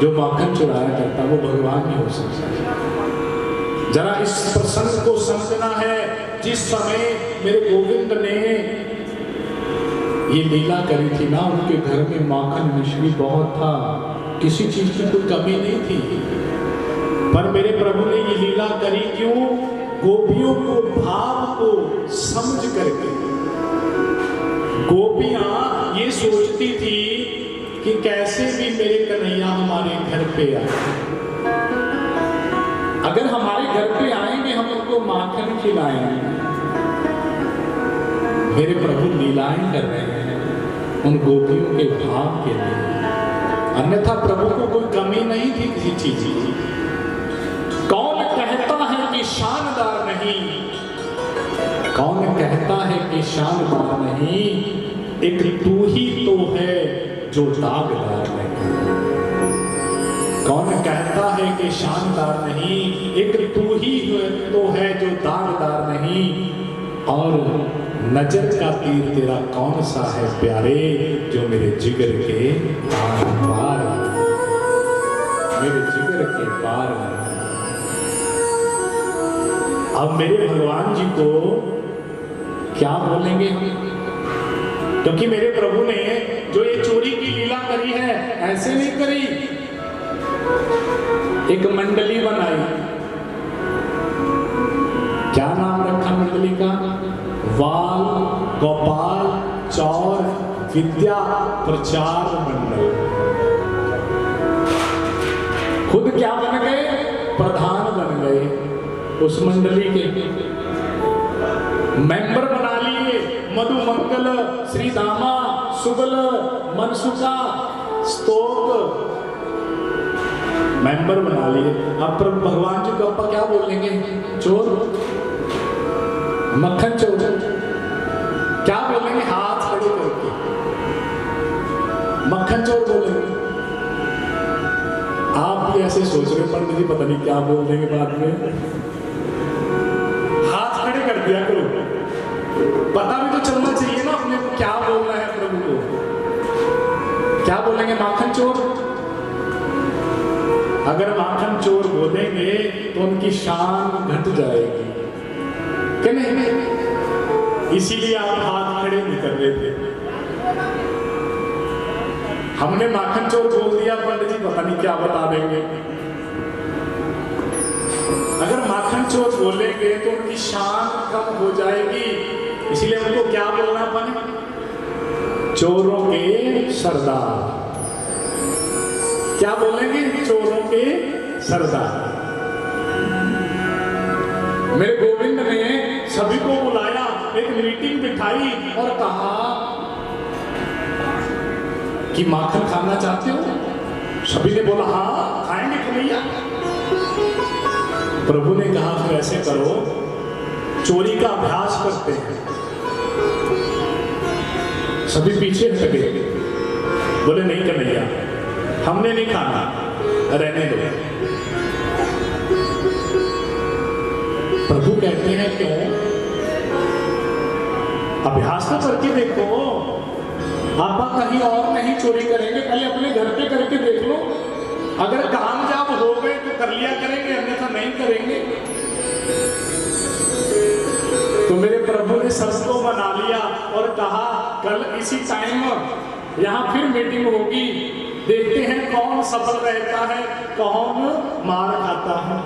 जो माखन चुराया करता वो भगवान नहीं हो सकता। जरा इस प्रसंग को समझना है। जिस समय मेरे गोविंद ने ये लीला करी थी ना, उनके घर में माखन मिश्री बहुत था, किसी चीज की कोई कमी नहीं थी। पर मेरे प्रभु ने ये लीला करी क्यों? गोपियों को भाव को समझ करके। गोपियां ये सोचती थी कि कैसे भी मेरे कन्हैया हमारे घर पे आए, अगर हमारे घर पे आएंगे हम उनको माखन खिलाएंगे। मेरे प्रभु लीलाएं कर रहे हैं उन गोपियों के भाव के लिए, अन्यथा प्रभु को कोई कमी नहीं थी किसी चीज की। कौन कहता है कि शानदार नहीं, कौन कहता है कि शानदार नहीं, एक तू ही तो है जो दागदार नहीं। कौन कहता है कि शानदार नहीं, एक तू ही तो है जो दागदार नहीं। और नजर का तीर तेरा कौन सा है प्यारे, जो मेरे जिगर के पार, मेरे जिगर के पार। अब मेरे भगवान जी को क्या बोलेंगे हम? क्योंकि मेरे प्रभु ने जो ये चोरी की लीला करी है ऐसे नहीं करी। एक मंडली बनाई। क्या नाम रखा मंडली का? वाल गोपाल चौर विद्या प्रचार मंडल। खुद क्या बन गए? प्रधान बन गए उस मंडली के। मेंबर बना लिए मधुमंगल, श्रीदामा, सुबल, मनसुका, स्तोक, मेंबर बना लिए। अब भगवान जी को अपा क्या बोलेंगे? चोर, मक्खन चोर। क्या बोलेंगे? हाथ खड़े करके मक्खन चोर बोलेंगे। आप भी ऐसे सोच रहे पंडित जी पता नहीं क्या बोल देंगे बाद में। हाथ खड़े कर दिया करो, पता भी तो चलना चाहिए ना अपने को क्या बोलना है प्रभु को। क्या बोलेंगे? माखन चोर। अगर माखन चोर बोलेंगे तो उनकी शान घट जाएगी कि नहीं? इसीलिए आप हाथ खड़े नहीं कर रहे थे। हमने माखन चोर बोल दिया, पंडित जी पता नहीं क्या बता देंगे। अगर माखन चोर बोलेंगे तो उनकी शान कम हो जाएगी, इसीलिए उनको क्या बोलना पड़े? चोरों के सरदार। क्या बोलेंगे? चोरों के सरदार। मेरे गोविंद ने सभी को बुलाया, एक मीटिंग बिठाई और कहा कि माखन खाना चाहते हो? सभी ने बोला हाँ खाएंगे कन्हैया। प्रभु ने कहा फिर ऐसे करो, चोरी का अभ्यास करते हैं। सभी पीछे हट गए, बोले नहीं कन्हैया हमने नहीं खाना, रहने दो। प्रभु कहते हैं क्यों? अभ्यास तो करके देखो, आप कहीं और नहीं चोरी करेंगे, पहले अपने घर पे करके देख लो। अगर कामयाब हो गए तो कर लिया करेंगे, अन्यथा नहीं करेंगे। तो मेरे प्रभु ने सबको मना लिया और कहा कल इसी टाइम यहाँ फिर मीटिंग होगी, देखते हैं कौन सफल रहता है, कौन मार खाता है।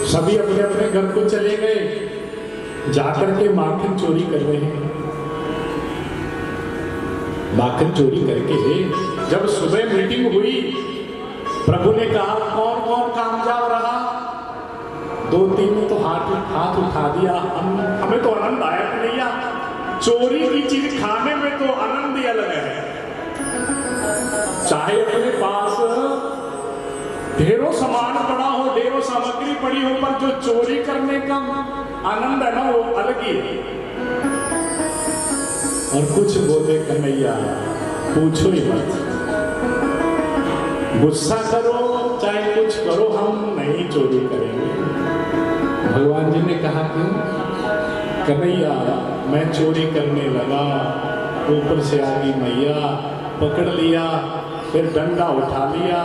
सभी अपने अपने घर को चले गए, जाकर के माखन चोरी कर रहे हैं। माखन चोरी करके जब सुबह मीटिंग हुई, प्रभु ने कहा कौन कौन कामयाब रहा? 2-3 ने तो हाथ उठा दिया। हमें तो आनंद आया कन्हैया, चोरी की चीज खाने में तो आनंद ही अलग है। चाहे अपने पास ढेरों सामान पड़ा हो, ढेरों सामग्री पड़ी हो, पर जो चोरी करने का आनंद है ना वो अलग ही है। और कुछ बोले कन्हैया पूछो ही मत, गुस्सा करो चाहे कुछ करो, हम नहीं चोरी करेंगे। भगवान जी ने कहा क्यों? कन्हैया मैं चोरी करने लगा, ऊपर से आ गई मैया, पकड़ लिया, फिर डंडा उठा लिया,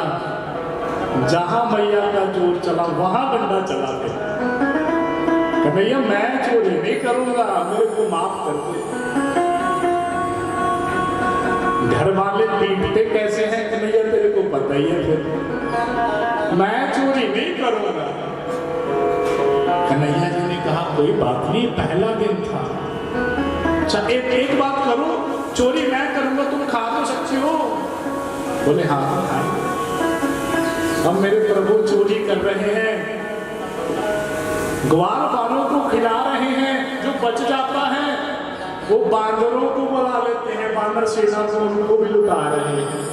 जहां मैया का जोर चला वहां डंडा चला गया। कन्हैया मैं चोरी नहीं करूंगा, मेरे को माफ कर दे। घर वाले पीटते कैसे हैं कन्हैया तेरे को पता ही है, फिर मैं चोरी नहीं करूंगा। कन्हैया जी ने कहा कोई बात नहीं, पहला दिन था। अच्छा एक बात करो, चोरी मैं करूंगा, तुम खा तो सकते हो? बोले हाँ खाए। अब मेरे प्रभु चोरी कर रहे हैं, ग्वाल वालों को खिला रहे हैं, जो बच जाता है वो बांदरों को बुला लेते हैं, बांदर सेना को उनको भी लुटा रहे हैं।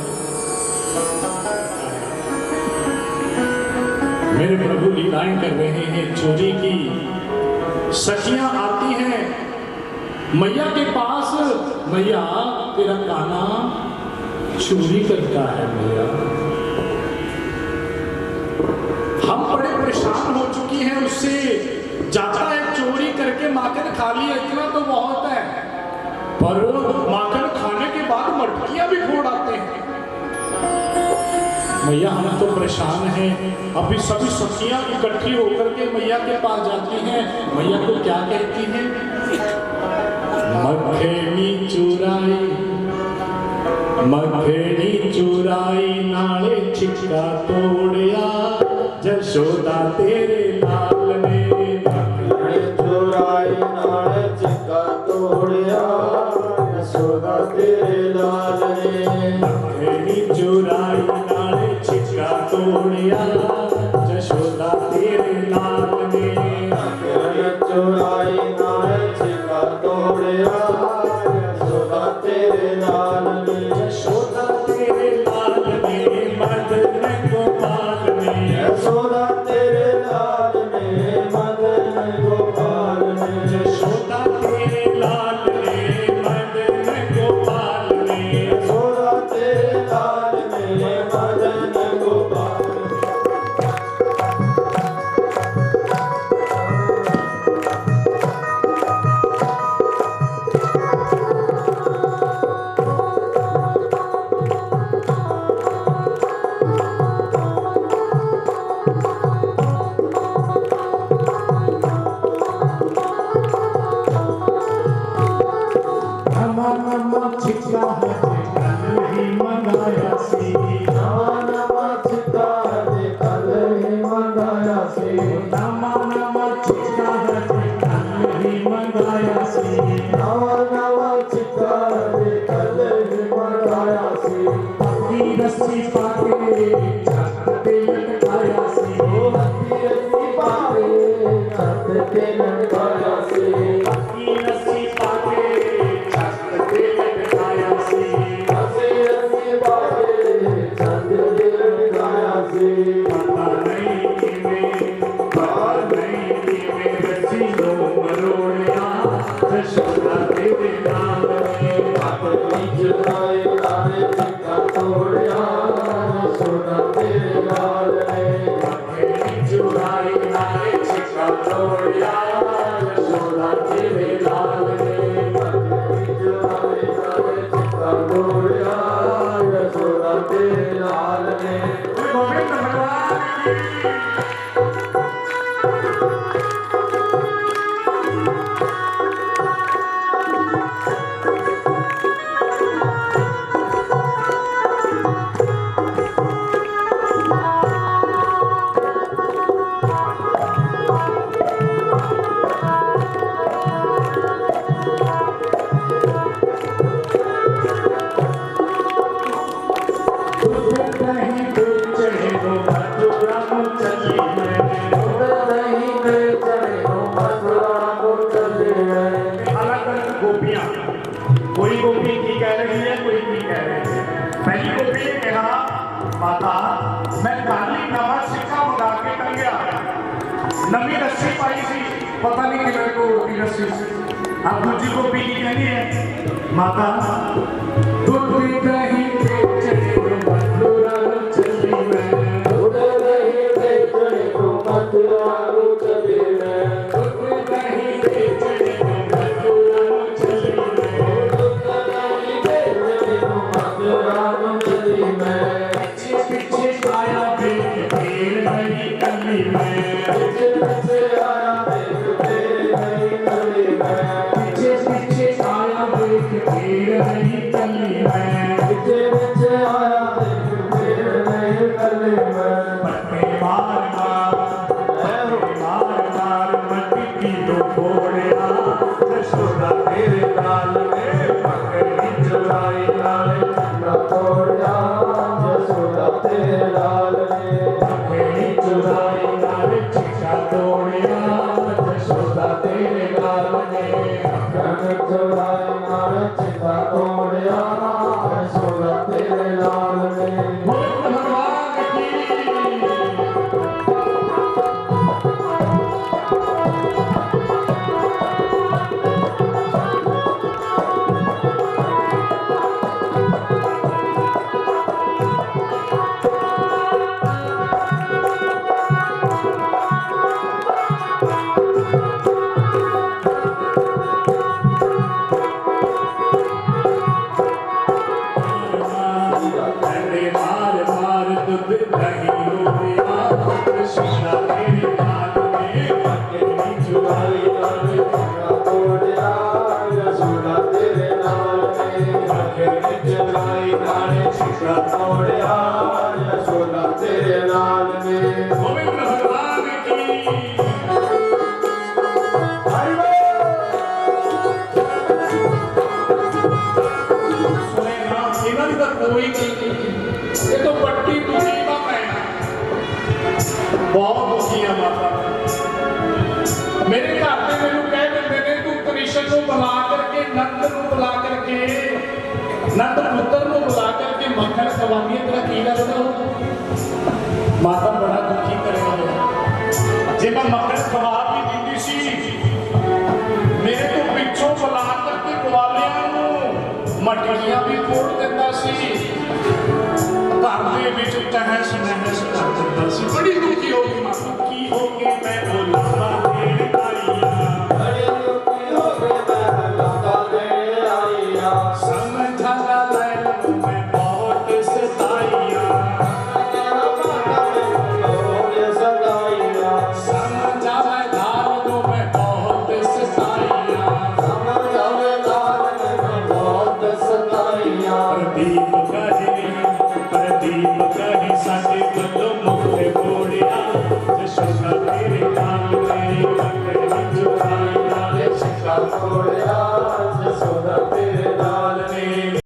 मेरे प्रभु लीलाएं कर रहे हैं चोरी की। सखियां आती हैं मैया के पास, मैया तेरा काना चोरी करता है मैया। हम बड़े परेशान हो चुकी हैं उससे, जाता है चोरी करके माखन खा लिया, इतना तो बहुत है, पर माखन खाने के बाद मटकियां भी फोड़ आते हैं। मैया हम तो परेशान हैं। अभी सभी सखियां इकट्ठी होकर के मैया के पास जाती हैं। मैया को क्या कहती हैं? मखेनी चुराई, मखेनी चुराई नाले छिक्का तोड़िया, जशोदा तेरे लाल ने। मखेनी चुराई नाले छिक्का तोड़िया, जशोदा तेरे लाल ने। मखेनी चुराई नाले छिक्का तोड़िया, जशोदा तेरे लाल ने। मखेनी चुराई नाले छिक्का तोड़िया, जशोदा तेरे लाल ने। जशोदा तेरे लाल ने, मदन गोपाल ने। यशोदा तेरे लाल ने, मदन गोपाल ने। जशोदा तेरे लाल ने, मदन गोपाल ने। यशोदा तेरे लाल ने, मदन गोपाल ने। छिक्का है कल ही मंगाया सी, नवा नवा छिक्का है कल ही मंगाया सी। नवा नवा छिक्का है कल ही मंगाया सी। नवा नवा छिक्का है कल ही मंगाया सी। पक्की रस्सी पाके छत पे लटकाया सी। हथी रस्सी पाके छत पे लटकाया सी। ਚੁਰਾਈ ਨਾਲੇ ਚਿੱਕਾ ਤੋੜਿਆ ਯਸ਼ੋਦਾ ਤੇਰੇ ਲਾਲ ਨੇ ਬੱਕਰੀ ਚੁਰਾਈ ਨਾਲੇ ਚਿੱਕਾ ਤੋੜਿਆ ਯਸ਼ੋਦਾ ਤੇਰੇ ਲਾਲ ਨੇ ਬੱਕਰੀ ਚੁਰਾਈ ਨਾਲੇ ਚਿੱਕਾ ਤੋੜਿਆ ਯਸ਼ੋਦਾ ਤੇਰੇ ਲਾਲ ਨੇ ਗੋਬਿੰਦ ਭਗਵਾਨ ਕੀ कोई गोपी की कह रही है, कोई की कह रही है। पहली गोपी ने कहा माता मैं काली नवा सिक्का मंगा के कर गया, नवी रस्सी पाई सी, पता नहीं कि मेरे को उल्टी रस्सी। अब दूसरी गोपी की कहनी है माता दूध भी कहीं बेचने को मथुरा चली मैं, दूध नहीं बेचने को मथुरा चली मैं, दूध नहीं बेचने को मथुरा चली मैं, पीछे पीछे आया देख तेरे नहीं कली में, पीछे पीछे आया देख तेरे नहीं कली में, पीछे पीछे आया देख तेरे नहीं कली में, पीछे पीछे आया देख तेरे नहीं कली में, पट्टे मार मार मट्टी की दो फोड़िया यशोदा तेरे लाल में पकड़ी चुराई नाले चंगा तोड़िया यशोदा तेरे लाल ने पकड़ी चुराई नाले चिका तोड़िया यशोदा तेरे लाल ने पकड़ी चुराई नाले चिका तोड़िया यशोदा तेरे लाल ने भगवान की बहुत दुखी है माता। मेरे घर में मैनू कह देंगे ने तू कृष्ण को बुला करके नंद को बुला करके नंद पुत्र को बुला करके मक्खन खवानी तेरा की लगता हो। माता बड़ा दुखी करेगा जे मैं मक्खन खवा भी दीदी सी मेरे को पिछों बुला करके ग्वालियां मटकियां भी फोड़ देता सी घर दे विच तहस नहस कर दिंदा सी। बड़ी दुखी हो गई माता की हो के मैं बुलावा देने आईया बड़ी दुखी हो के मैं बुलावा देने आईया समझा लैल मैं बहुत सताईया समझा धार को मैं बहुत सताईया समझा धार में बहुत सताईया प्रदीप कहे साडे गलों